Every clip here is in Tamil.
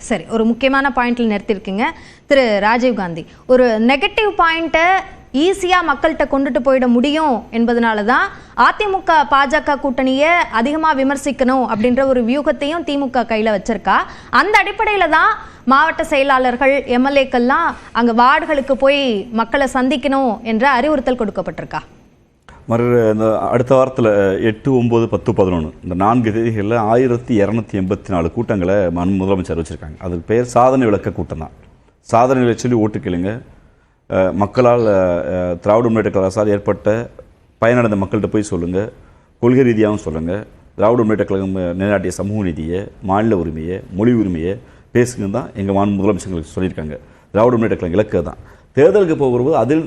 சரி, ஒரு முக்கியமான பாயிண்ட்ல நிறுத்திருக்கீங்க திரு ராஜீவ் காந்தி. ஒரு நெகட்டிவ் பாயிண்ட்டை ஈஸியா மக்கள்கிட்ட கொண்டுட்டு போயிட முடியும் என்பதனால தான் அதிமுக பாஜக கூட்டணியை அதிகமா விமர்சிக்கணும் அப்படின்ற ஒரு வியூகத்தையும் திமுக கையில வச்சிருக்கா. அந்த அடிப்படையில தான் மாவட்ட செயலாளர்கள் எம்எல்ஏக்கள்லாம் அங்க வார்டுகளுக்கு போய் மக்களை சந்திக்கணும் என்ற அறிவுறுத்தல் கொடுக்கப்பட்டிருக்கா. இந்த அடுத்த வாரத்தில் 8, 9, 10, 11 இந்த 4 தேதிகளில் 1284 கூட்டங்களை முதலமைச்சர் வச்சுருக்காங்க. அதுக்கு பேர் சாதனை விளக்க கூட்டம் தான். சாதனை விளக்க சொல்லி ஓட்டு கேளுங்க. மக்களால் திராவிட முன்னேற்ற கழகத்தால் ஏற்பட்ட பயனடைந்த மக்கள்கிட்ட போய் சொல்லுங்கள். கொள்கை ரீதியாகவும் சொல்லுங்கள். திராவிட முன்னேற்ற கழகம் நிலைநாட்டிய சமூக நீதியை, மாநில உரிமையை, மொழி உரிமையை பேசுங்க தான் எங்கள் முதலமைச்சர்களுக்கு சொல்லியிருக்காங்க. திராவிட முன்னேற்ற கழகம் இலக்கு தான். தேர்தலுக்கு போகும்போது அதில்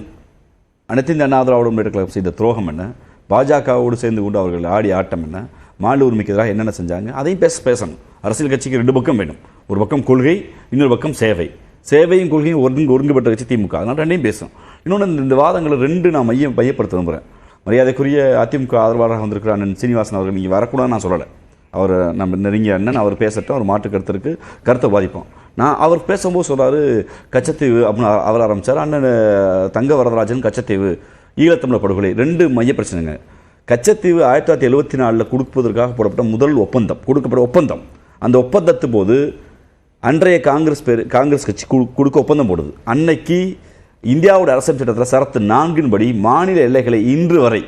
அனைத்து இந்த அண்ணா திராவிட முன்னேற்ற கழகம் செய்த துரோகம் என்ன, பாஜகவோடு சேர்ந்து கொண்டு அவர்கள் ஆடி ஆட்டம் என்ன, மாநில உரிமைக்கு எதிராக என்னென்ன செஞ்சாங்க, அதையும் பேசணும். அரசியல் கட்சிக்கு 2 பக்கம் வேணும். ஒரு பக்கம் கொள்கை, இன்னொரு பக்கம் சேவை. சேவையும் கொள்கையும் ஒருங்குபட்ட கட்சி திமுக. அதனால் 2ஐயும் பேசணும். இன்னொன்று, இந்த வாதங்களை 2 நான் மையப்படுத்த விரும்புகிறேன். மரியாதைக்குரிய அதிமுக ஆதரவாளராக வந்திருக்கிற அண்ணன் சீனிவாசன் அவர்கள் நீங்கள் வரக்கூடாதுன்னு நான் சொல்லலை. அவர் நம்ம நெருங்கிய அண்ணன், அவர் பேசட்டும். அவர் மாற்று கருத்து கருத்தை பாதிப்போம். நான் அவர் பேசும்போது சொல்கிறாரு கச்சத்தீவு அப்படின்னு அவர் ஆரம்பித்தார். அண்ணன் தங்க வரதராஜன் கச்சத்தீவு, ஈழத்தமிழர் படுகொலை 2 மைய பிரச்சனைங்க. கச்சத்தீவு 1974 கொடுப்பதற்காக போடப்பட்ட முதல் கொடுக்கப்பட்ட ஒப்பந்தம். அந்த ஒப்பந்தத்து போது அன்றைய காங்கிரஸ் கட்சி கொடுக்க ஒப்பந்தம் போடுது. அன்னைக்கு இந்தியாவோட அரசியல் சட்டத்தில் சரத்து 4 படி மாநில எல்லைகளை இன்று வரை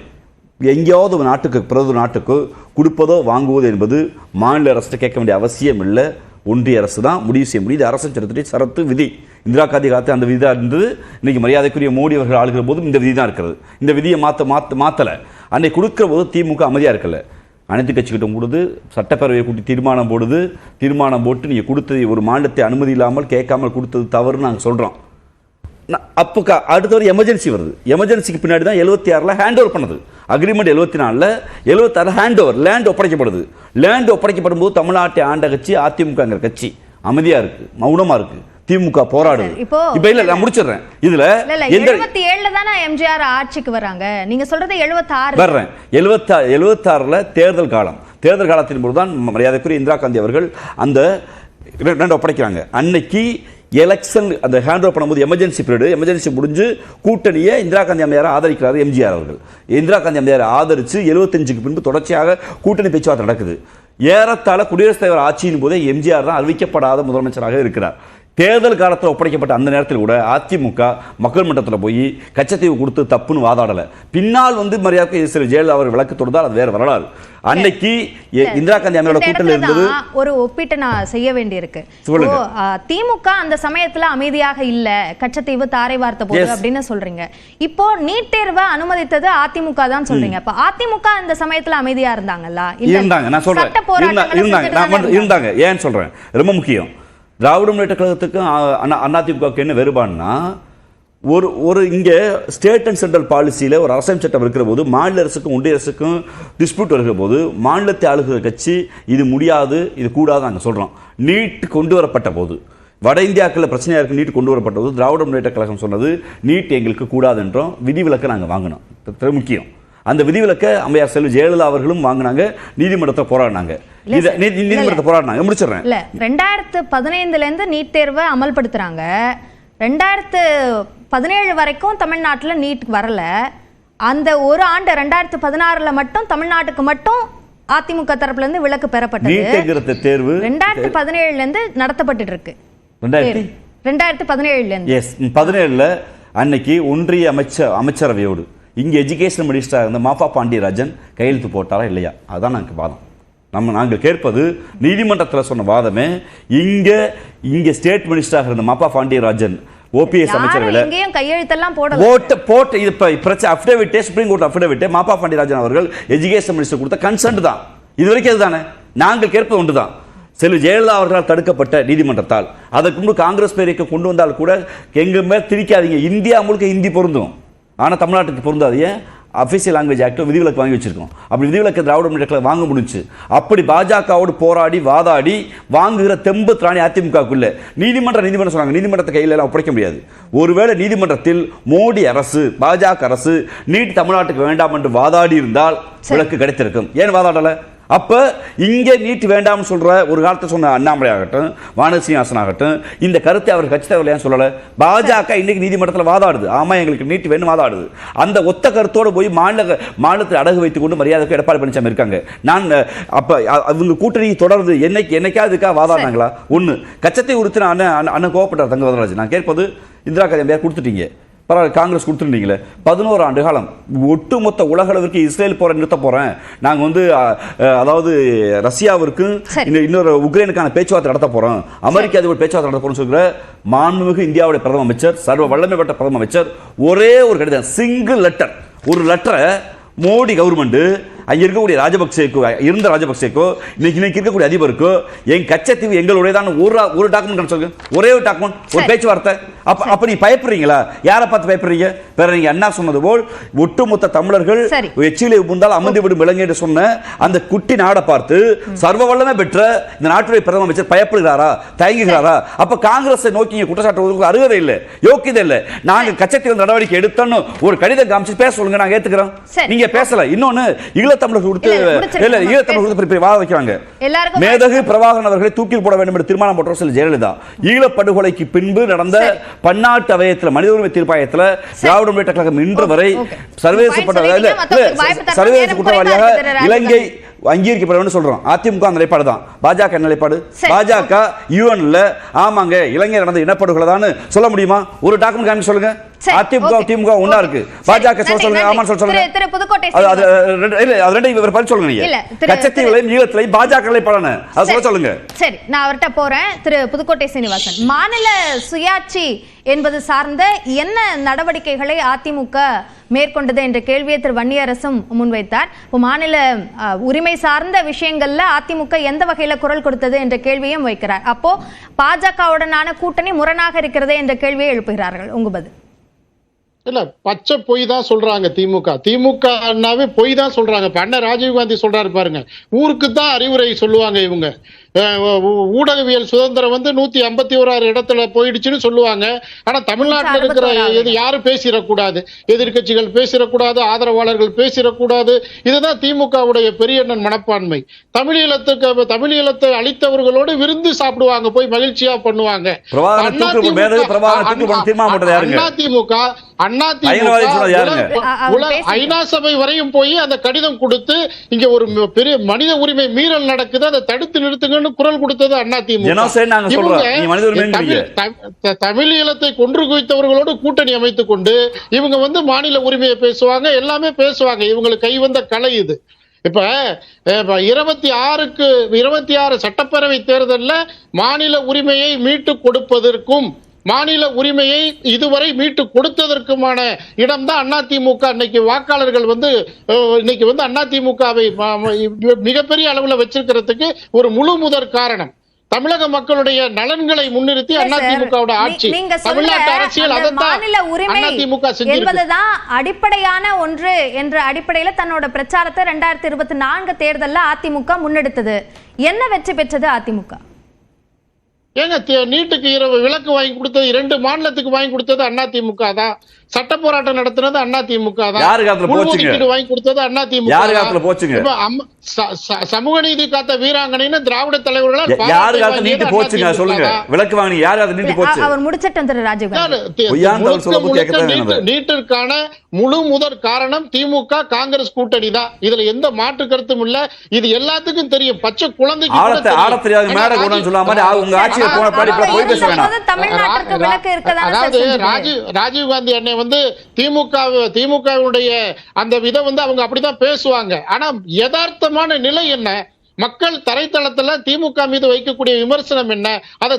எங்கேயாவது ஒரு நாட்டுக்கு பிறகு நாட்டுக்கு கொடுப்பதோ வாங்குவதோ என்பது மாநில அரசு கேட்க வேண்டிய அவசியம் இல்லை. ஒன்றிய அரசு தான் முடிவு செய்ய முடியுது. அரசியல் சட்டத்துடைய சரத்து விதி. இந்திரா காந்தி காலத்தில் அந்த விதி தான் இருந்தது. இன்றைக்கி மரியாதைக்குரிய மோடி அவர்கள் ஆளுகிற போதும் இந்த விதி தான் இருக்கிறது. இந்த விதியை மாற்றலை. அன்னைக்கு கொடுக்குற போது திமுக அமைதியாக இருக்கல. அனைத்து கட்சிக்கிட்டும் கொடுத்து சட்டப்பேரவையை கூட்டி தீர்மானம் போட்டு நீங்கள் கொடுத்தது ஒரு மாநிலத்தை அனுமதி இல்லாமல் கேட்காமல் கொடுத்தது தவறுன்னு நாங்கள் சொல்கிறோம். அப்போ அடுத்தவரை எமர்ஜென்சி வருது. எமர்ஜென்சிக்கு பின்னாடி தான் 76 ஹேண்ட் ஓவர் பண்ணது. அக்ரிமெண்ட் 74, 76 ஹேண்ட் ஓவர், லேண்ட் ஒப்படைக்கப்படுது. லேண்ட் ஒப்படைக்கப்படும் போது தமிழ்நாட்டை ஆண்ட கட்சி அதிமுகங்கிற கட்சி அமைதியா இருக்கு, மௌனமா இருக்கு. திமுக போராடுது. இப்போ இல்ல நான் முடிச்சிடுறேன். இதுல 77ல தான எம்ஜிஆர் ஆட்சிக்கு வராங்க. நீங்க சொல்றது 76 வர்றேன். 76ல தேர்தல் காலத்தின் போது தான் மரியாதைக்குரிய இந்திரா காந்தி அவர்கள் அந்த லேண்ட் ஒப்படைக்கிறாங்க. அன்னைக்கு எலெக்ஷன் அந்த ஹேண்ட் ஓவர் பண்ணும்போது எமர்ஜென்சி முடிஞ்சு கூட்டணியை இந்திரா காந்தி அம்மையாரை ஆதரிக்கிறார் எம்ஜிஆர் அவர்கள். இந்திரா காந்தி அம்மையாரை ஆதரித்து 75க்கு பின்பு தொடர்ச்சியாக கூட்டணி பேச்சுவார்த்தை நடக்குது. ஏறத்தாழ குடியரசுத் தலைவர் ஆட்சியின் போதே எம்ஜிஆர் தான் அறிவிக்கப்படாத முதலமைச்சராக இருக்கிறார். தேர்தல் காலத்தில் ஒப்படைக்கப்பட்ட அந்த நேரத்தில் கூட அதிமுக மக்கள் மன்றத்தில் போய் கச்சத்தீவு கொடுத்து தப்புன்னு வாதாடலை. பின்னால் மரியாதை ஜெயலலிதா அவர் விளக்கு தொடுத்தால் அது வேற வரலாறு. அன்னைக்கு இந்திரா காந்தி அம்மையோட கூட்டத்தில் இருந்தது. ஒரு ஒப்பீட்டை நான் செய்ய வேண்டியிருக்கு. திமுக அந்த சமயத்துல அமைதியாக இல்ல, கச்சத்தீவு தாரை வார்த்த போது அப்படின்னு சொல்றீங்க. இப்போ நீட் தேர்வை அனுமதித்தது அதிமுக தான் சொல்றீங்க. அப்ப அதிமுக அந்த சமயத்துல அமைதியா இருந்தாங்கல்ல? இருந்தாங்க. நான் சொல்றேன் இருந்தாங்க. ஏன் சொல்றேன், ரொம்ப முக்கியம். திராவிட முன்னேற்ற கழகத்துக்கும் அதிமுகவுக்கு என்ன வேறுபாடுனா, ஒரு இங்கே ஸ்டேட் அண்ட் சென்ட்ரல் பாலிசியில் ஒரு அரசியல் சட்டம் இருக்கிற போது மாநில அரசுக்கும் ஒன்றிய அரசுக்கும் டிஸ்பியூட் வருகிற போது மாநிலத்தை ஆளுகிற கட்சி இது முடியாது, இது கூடாது நாங்கள் சொல்கிறோம். நீட் கொண்டு வரப்பட்ட போது, வட இந்தியாக்களில் பிரச்சனையாக இருக்குது. நீட் கொண்டு வரப்பட்ட போது திராவிட முன்னேற்ற கழகம் சொன்னது நீட் எங்களுக்கு கூடாது என்றோம். விதிவிலக்கை நாங்கள் வாங்கினோம். முக்கியம். அந்த விதிவிலக்கை அம்மையார் செல்வி ஜெயலலிதா அவர்களும் வாங்கினாங்க. நீதிமன்றத்தை போராடினாங்க. முடிச்சிடறேன். 2015ல இருந்து நீட் தேர்வை அமல்படுத்துறாங்க. 2017 வரைக்கும் தமிழ்நாட்டில் நீட் வரல. அந்த ஒரு ஆண்டு 2016ல மட்டும் தமிழ்நாட்டுக்கு மட்டும் அதிமுக தரப்புல இருந்து விலக்கு பெறப்பட்டது. தேர்வு 2017ல இருந்து நடத்தப்பட்டு இருக்கு. 2017ல இருந்து 17ல அன்னைக்கு ஒன்றிய அமைச்சரவையோடு இங்கே எஜுகேஷன் மினிஸ்டராக இருந்த மாஃபா பாண்டியராஜன் கையெழுத்து போட்டாரா இல்லையா? அதுதான் நாங்கள் வாதம். நாங்கள் கேட்பது நீதிமன்றத்தில் சொன்ன வாதமே. இங்கே ஸ்டேட் மினிஸ்டராக இருந்த மாஃபா பாண்டியராஜன் ஓபிஎஸ் அமைச்சரவையில் கையெழுத்தெல்லாம் போட்டு இது பிரச்சனை affidavit, supreme court affidavit, Mafoi Pandiarajan அவர்கள் எஜுகேஷன் மினிஸ்டர் கொடுத்த கன்சென்ட் தான். இது வரைக்கும் அதுதானே நாங்கள் கேட்பது ஒன்று தான். செல்வி ஜெயலலிதா அவர்களால் தடுக்கப்பட்ட நீதிமன்றத்தால் அதற்கு முன்பு காங்கிரஸ் பேருக்கு கொண்டு வந்தால் கூட எங்குமே திரிக்காதீங்க, இந்தியா முழுக்க ஹிந்தி பொருந்தும், ஆனால் தமிழ்நாட்டுக்கு பொருந்தாது. ஏன்? அஃபிஷியல் லாங்குவேஜ் ஆக்ட் விதிவிலக்கு வாங்கி வச்சிருக்கோம். அப்படி விதிவிலக்கு திராவிட முன்னேற்ற வாங்க முடிஞ்சு. அப்படி பாஜகவோடு போராடி வாதாடி வாங்குகிற தெம்பு திராணி அதிமுகக்குள்ள. நீதிமன்றம் சொன்னாங்க, நீதிமன்றத்தை கையில் எல்லாம் ஒப்படைக்க முடியாது. ஒருவேளை நீதிமன்றத்தில் மோடி அரசு, பாஜக அரசு நீட் தமிழ்நாட்டுக்கு வேண்டாம் என்று வாதாடி இருந்தால் விலக்கு கிடைத்திருக்கும். ஏன் வாதாடலை? அப்ப இங்க நீட் வேண்டாம்னு சொல்ற ஒரு காலத்தை சொன்ன அண்ணாமலை ஆகட்டும், வானதி சீனிவாசன் ஆகட்டும், இந்த கருத்தை அவர் கட்சி தலைவர் ஏன் சொல்லல? பாஜக இன்னைக்கு நீதிமன்றத்தில் வாதாடுது, ஆமா எங்களுக்கு நீட் வேணும் வாதாடுது. அந்த ஒத்த கருத்தோடு போய் மாநிலத்தை அடகு வைத்துக் கொண்டு மரியாதைக்கு எடப்பாடி பழனிசாமி இருக்காங்க. நான் அப்ப அவங்க கூட்டணி தொடர்ந்து என்னைக்காவது வாதாடினாங்களா? ஒண்ணு கச்சத்தை உறுத்தின அண்ணன் கோவப்பட்டார் தங்க வரதராஜன். நான் கேட்பது, இந்திரா காந்தி கொடுத்துட்டீங்க, பரவாயில்ல, காங்கிரஸ் கொடுத்துருந்தீங்களே, 11 ஆண்டு காலம் ஒட்டுமொத்த உலக அளவிற்கு இஸ்ரேல் போற நிறுத்த போறேன், நாங்க அதாவது ரஷ்யாவிற்கும் இன்னொரு உக்ரைனுக்கான பேச்சுவார்த்தை நடத்த போறோம், அமெரிக்கா அதிபர் பேச்சுவார்த்தை நடத்த போறோம் சொல்கிற மாண்புமிகு இந்தியாவுடைய பிரதம அமைச்சர், சர்வ வல்லமை பெற்ற பிரதம அமைச்சர் ஒரே ஒரு கடிதம், சிங்கிள் லெட்டர், ஒரு லெட்டரை மோடி கவர்மெண்ட் அங்க இருக்கக்கூடிய ராஜபக்சேக்கோ இன்னைக்கு இருக்கக்கூடிய அதிபருக்கோ என் கச்சத்தீவு எங்களுடையதான் ஒரு டாக்குமெண்ட் சொல்லுங்க, ஒரே ஒரு டாக்குமெண்ட், ஒரு பேச்சுவார்த்தை. அப்ப நீ பயப்படுறீங்களா? யாரை பார்த்து பயப்படுறீங்க? வேற நீங்க அண்ணா சொன்னது போல் ஒட்டுமொத்த தமிழர்கள் எச்சிலே புந்தால் அமர்ந்து விடும் விலங்கு என்று சொன்ன அந்த குட்டி நாடை பார்த்து சர்வ வல்லமை பெற்ற இந்த நாட்டுடைய பிரதம அமைச்சர் பயப்படுகிறாரா, தயங்குகிறாரா? அப்ப காங்கிரஸை நோக்கி குற்றச்சாட்டு அருகதை இல்லை, யோக்கியதை இல்லை. நாங்க கச்சத்தீவு நடவடிக்கை எடுத்தோன்னு ஒரு கடிதம் காமிச்சு பேச சொல்லுங்க, நாங்க ஏத்துக்கிறோம். நீங்க பேசல. இன்னொன்னு ஈழத்தமிழர் கொடுத்து வாத வைக்கிறாங்க. மேதகு பிரபாகரன் அவர்களை தூக்கில் போட வேண்டும் என்று தீர்மானம் போட்ட சில ஜெயலலிதா ஈழப்படுகொலைக்கு பின்பு நடந்த பன்னாட்டு அவயத்தில் மனித உரிமை தீர்ப்பாயத்தில் திராவிட முன்னேற்ற கழகம் இன்று வரை சர்வதேச குற்றவாளியாக இலங்கை அங்கீகரிக்கப்பட வேண்டும் சொல்றோம். அதிமுக நிலைப்பாடு தான். பாஜக நிலைப்பாடு, பாஜக யூஎன்ல ஆமாங்க இலங்கை நடந்த இனப்படுகொலை தான் சொல்ல முடியுமா? ஒரு டாக்குமெண்ட் காமி சொல்லுங்க. அதிமுக திமுக ஒண்ணா இருக்கு, பாஜக சொல்லுங்க, ஆமா சொல்லுங்க. அது ரெண்டு இவர் பதில் சொல்லுங்க. நீங்க கச்சத்தீவுலையும் ஈழத்திலையும் பாஜக நிலைப்பாடு அது சொல்ல சொல்லுங்க. சரி, நான் அவர்கிட்ட போறேன். திரு புதுக்கோட்டை சீனிவாசன், மாநில சுயாட்சி என்பது சார்ந்த என்ன நடவடிக்கைகளை அதிமுக மேற்கொண்டது என்ற கேள்வியை திரு வன்னியரசும் முன்வைத்தார். இப்போ மாநில உரிமை சார்ந்த விஷயங்கள்ல அதிமுக எந்த வகையில குரல் கொடுத்தது என்ற கேள்வியும் வைக்கிறார். அப்போ பாஜகவுடனான கூட்டணி முரணாக இருக்கிறதே என்ற கேள்வியை எழுப்புகிறார்கள். உங்க பதில்? இல்ல, பச்சை பொய் தான் சொல்றாங்க திமுகனாவே பொய் தான் சொல்றாங்க. இப்ப அண்ணன் ராஜீவ்காந்தி சொல்றாரு பாருங்க, ஊருக்கு தான் அறிவுரை சொல்லுவாங்க இவங்க. ஊடகவியல் சுதந்திரம் 151 இடத்துல போயிடுச்சுன்னு சொல்லுவாங்க. ஆனா தமிழ்நாட்டில் இருக்கிற யாரும் பேசிடக்கூடாது, எதிர்கட்சிகள் பேசிடக்கூடாது, ஆதரவாளர்கள் பேசிடக்கூடாது. இதுதான் திமுகவுடைய பெரியண்ணன் மனப்பான்மை. தமிழ் ஈழத்தை அளித்தவர்களோடு விருந்து சாப்பிடுவாங்க, போய் மகிழ்ச்சியா பண்ணுவாங்க. ஐநா சபை வரையும் போய் அந்த கடிதம் கொடுத்து இங்க ஒரு பெரிய மனித உரிமை மீறல் நடக்குது, அதை தடுத்து நிறுத்துங்க குரல் கொடுத்தது அதிமுக. தமிழ் ஈழத்தை கொன்று குவித்தவர்களோடு கூட்டணி அமைத்துக் கொண்டு இவங்க மாநில உரிமையை பேசுவாங்க, எல்லாமே பேசுவாங்க. இவங்களுக்கு கை வந்த கலை இது. இப்ப 26 சட்டப்பேரவை தேர்தலில் மாநில உரிமையை மீட்டு கொடுப்பதற்கும் மாநில உரிமையை இதுவரை மீட்டு கொடுத்ததற்குமான இடம் தான் அதிமுக. இன்னைக்கு வாக்காளர்கள் இன்னைக்கு அதிமுகவை மிகப்பெரிய அளவில் வச்சிருக்கிறதுக்கு ஒரு முழு முதற் காரணம் தமிழக மக்களுடைய நலன்களை முன்னிறுத்தி அதிமுகவோட ஆட்சி, தமிழ்நாட்டு அரசியல். மாநில உரிமை என்பதுதான் அடிப்படையான ஒன்று என்ற அடிப்படையில் தன்னோட பிரச்சாரத்தை 2024 தேர்தலில் அதிமுக முன்னெடுத்தது. என்ன வெற்றி பெற்றது அதிமுக? ஏங்க, நீட்டுக்கு விலக்கு வாங்கி கொடுத்தது 2 மாநிலத்துக்கு வாங்கி கொடுத்தது அதிமுக தான். சட்ட போராட்டம் நடத்தினது அதிமுக தான். வாங்கி கொடுத்தது அதிமுக. சமூக நீதி காத்த வீராங்கனை திராவிட தலைவர்களால் நீட்டிற்கான முழு முதற் காரணம் திமுக காங்கிரஸ் கூட்டணி தான். இதுல எந்த மாற்று கருத்தும் இல்ல. இது எல்லாத்துக்கும் தெரியும். பச்சை குழந்தைக்கு ராஜீவ்காந்தி அண்ணே திமுகவுடைய அந்த விதம் அவங்க அப்படிதான் பேசுவாங்க. ஆனா யதார்த்தமான நிலை என்ன? மக்கள் தரைத்தளத்துல திமுக மீது வைக்கக்கூடிய விமர்சனம் என்ன? அதை